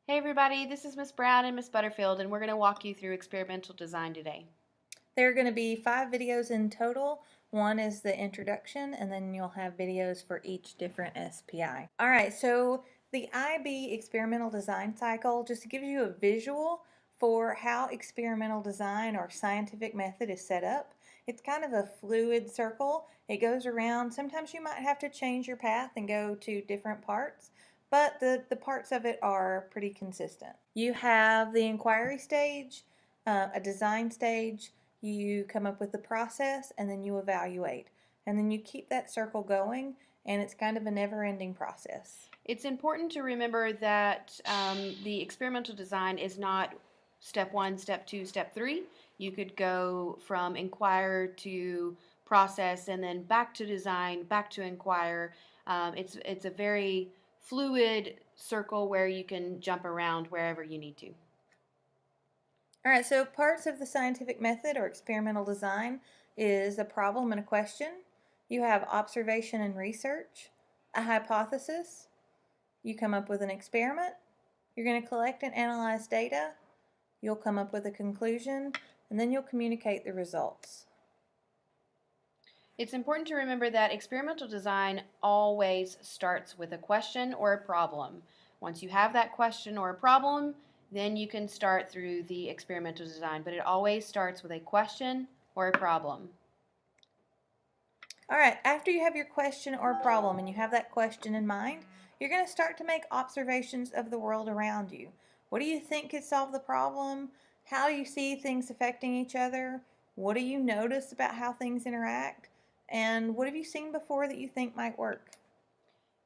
Hey everybody, this is Miss Brown and Miss Butterfield, and we're going to walk you through experimental design today. There are going to be 5 videos in total. One is the introduction, and then you'll have videos for each different SPI. All right, so the IB experimental design cycle just gives you a visual for how experimental design or scientific method is set up. It's kind of a fluid circle. It goes around. Sometimes you might have to change your path and go to different parts, but the parts of it are pretty consistent. You have the inquiry stage, a design stage, you come up with the process, and then you evaluate. And then you keep that circle going, and it's kind of a never-ending process. It's important to remember that the experimental design is not step one, step two, step three. You could go from inquire to process and then back to design, back to inquire. It's a very fluid circle where you can jump around wherever you need to. All right, so parts of the scientific method or experimental design is a problem and a question. You have observation and research, a hypothesis. You come up with an experiment. You're going to collect and analyze data. You'll come up with a conclusion, and then you'll communicate the results. It's important to remember that experimental design always starts with a question or a problem. Once you have that question or a problem, then you can start through the experimental design, but it always starts with a question or a problem. All right, after you have your question or problem and you have that question in mind, you're going to start to make observations of the world around you. What do you think could solve the problem? How do you see things affecting each other? What do you notice about how things interact? And what have you seen before that you think might work?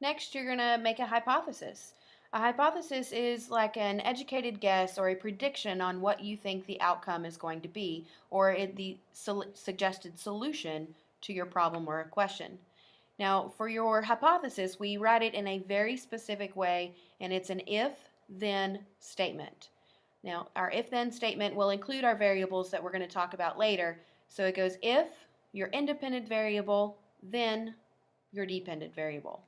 Next, you're going to make a hypothesis. A hypothesis is like an educated guess or a prediction on what you think the outcome is going to be, or the suggested solution to your problem or a question. Now, for your hypothesis, we write it in a very specific way, and it's an if-then statement. Now, our if-then statement will include our variables that we're going to talk about later. So it goes if your independent variable, then your dependent variable.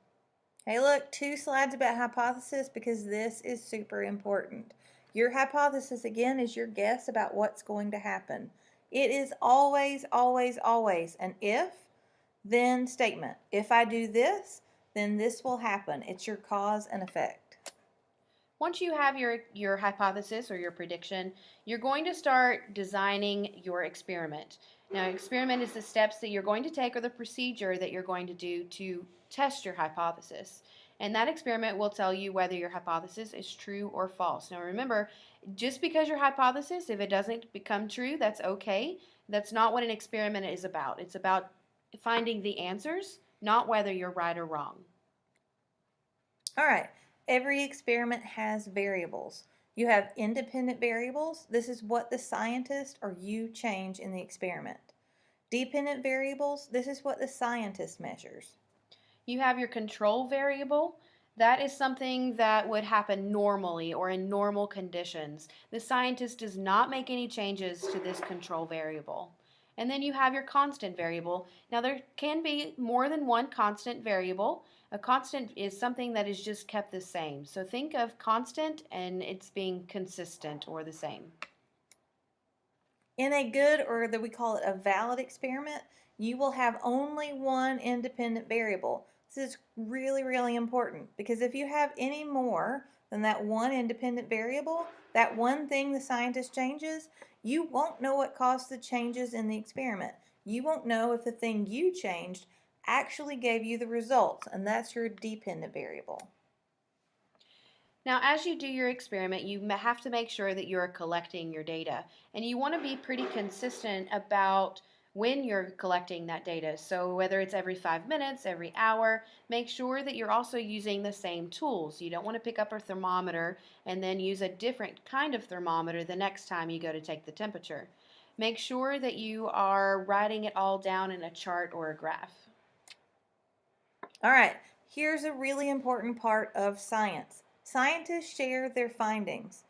Hey, look, 2 slides about hypothesis because this is super important. Your hypothesis, again, is your guess about what's going to happen. It is always, always, always an if, then statement. If I do this, then this will happen. It's your cause and effect. Once you have your hypothesis or your prediction, you're going to start designing your experiment. Now, experiment is the steps that you're going to take or the procedure that you're going to do to test your hypothesis. And that experiment will tell you whether your hypothesis is true or false. Now, remember, just because your hypothesis, if it doesn't become true, that's okay. That's not what an experiment is about. It's about finding the answers, not whether you're right or wrong. All right, every experiment has variables. You have independent variables. This is what the scientist or you change in the experiment. Dependent variables, this is what the scientist measures. You have your control variable. That is something that would happen normally or in normal conditions. The scientist does not make any changes to this control variable. And then you have your constant variable. Now there can be more than one constant variable. A constant is something that is just kept the same. So think of constant and it's being consistent or the same. In a good, or that we call it a valid experiment, you will have only one independent variable. This is really, really important because if you have any more than that one independent variable, that one thing the scientist changes, you won't know what caused the changes in the experiment. You won't know if the thing you changed actually gave you the results, and that's your dependent variable. Now, as you do your experiment, you have to make sure that you're collecting your data. And you want to be pretty consistent about when you're collecting that data. So whether it's every 5 minutes, every hour, make sure that you're also using the same tools. You don't want to pick up a thermometer and then use a different kind of thermometer the next time you go to take the temperature. Make sure that you are writing it all down in a chart or a graph. All right, here's a really important part of science. Scientists share their findings.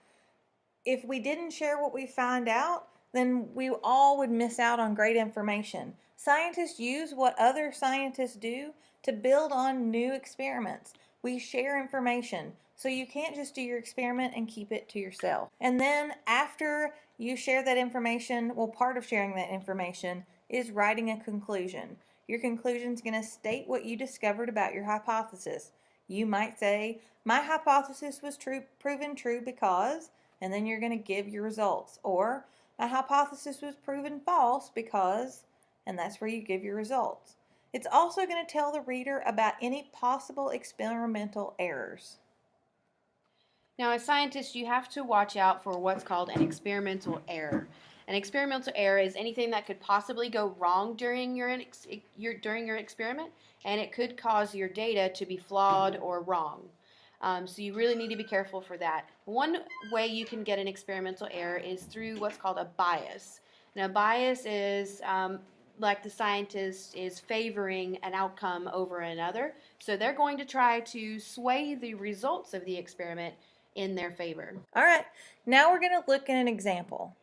If we didn't share what we find out, then we all would miss out on great information. Scientists use what other scientists do to build on new experiments. We share information. So you can't just do your experiment and keep it to yourself. And then after you share that information, well, part of sharing that information is writing a conclusion. Your conclusion is going to state what you discovered about your hypothesis. You might say, my hypothesis was proven true because, and then you're going to give your results. Or, my hypothesis was proven false because, and that's where you give your results. It's also going to tell the reader about any possible experimental errors. Now, as scientists, you have to watch out for what's called an experimental error. An experimental error is anything that could possibly go wrong during your experiment, and it could cause your data to be flawed or wrong. So you really need to be careful for that. One way you can get an experimental error is through what's called a bias. Now, bias is like the scientist is favoring an outcome over another, so they're going to try to sway the results of the experiment in their favor. All right, now we're going to look at an example.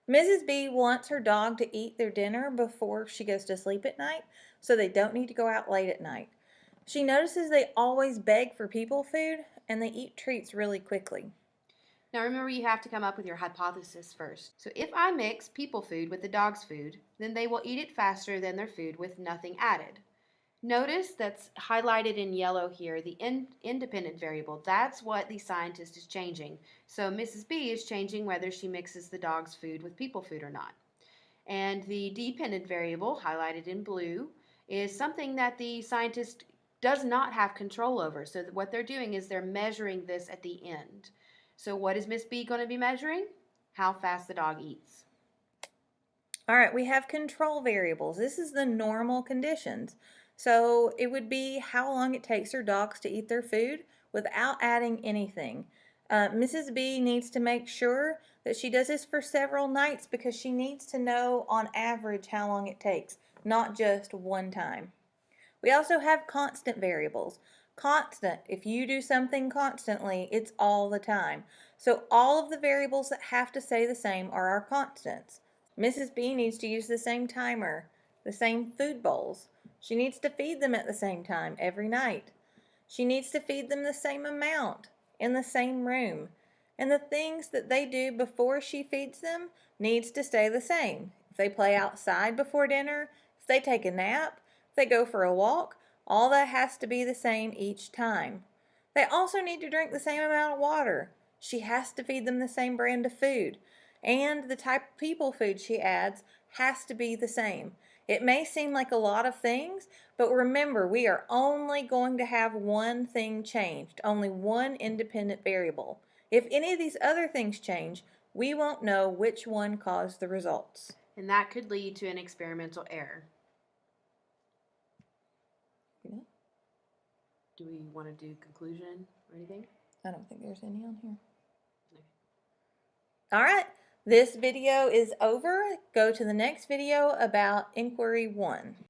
Mrs. B wants her dog to eat their dinner before she goes to sleep at night, so they don't need to go out late at night. She notices they always beg for people food, and they eat treats really quickly. Now remember, you have to come up with your hypothesis first. So if I mix people food with the dog's food, then they will eat it faster than their food with nothing added. Notice that's highlighted in yellow here, the independent variable. That's what the scientist is changing. So Mrs. B is changing whether she mixes the dog's food with people food or not. And the dependent variable, highlighted in blue, is something that the scientist does not have control over. So what they're doing is they're measuring this at the end. So what is Miss B going to be measuring? How fast the dog eats. All right, we have control variables. This is the normal conditions. So it would be how long it takes her dogs to eat their food without adding anything. Mrs. B needs to make sure that she does this for several nights because she needs to know on average how long it takes, not just one time. We also have constant variables. Constant, if you do something constantly, it's all the time. So all of the variables that have to stay the same are our constants. Mrs. B needs to use the same timer, the same food bowls. She needs to feed them at the same time every night. She needs to feed them the same amount in the same room. And the things that they do before she feeds them needs to stay the same. If they play outside before dinner, if they take a nap, if they go for a walk, all that has to be the same each time. They also need to drink the same amount of water. She has to feed them the same brand of food. And the type of people food she adds has to be the same. It may seem like a lot of things, but remember, we are only going to have one thing changed, only one independent variable. If any of these other things change, we won't know which one caused the results. And that could lead to an experimental error. Yeah. Do we want to do conclusion or anything? I don't think there's any on here. All right, this video is over. Go to the next video about inquiry 1.